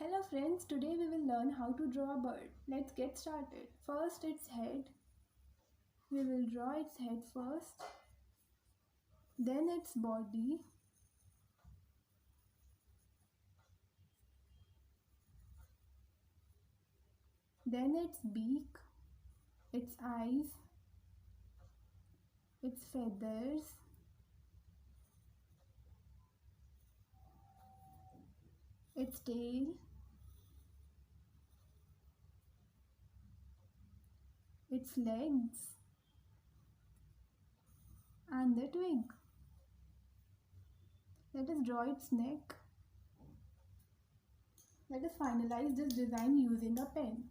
Hello friends, today we will learn how to draw a bird. Let's get started. First its head. We will draw its head first. Then its body. Then its beak, its eyes, its feathers, its tail, its legs, and the twig. Let us draw its neck. Let us finalize this design using a pen.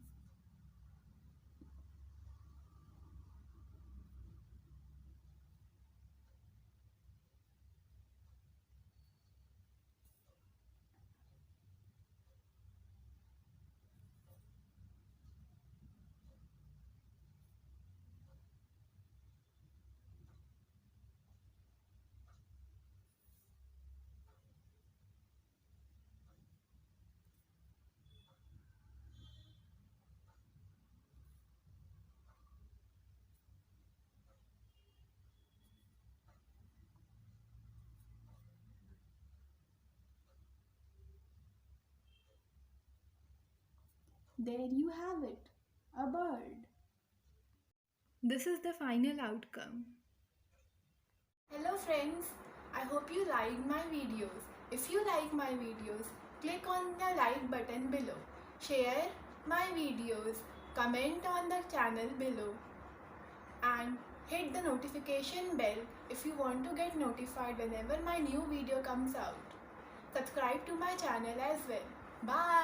There you have it, a bird. This is the final outcome. Hello friends, I hope you liked my videos. If you like my videos, click on the like button below. Share my videos, comment on the channel below and hit the notification bell if you want to get notified whenever my new video comes out. Subscribe to my channel as well. Bye.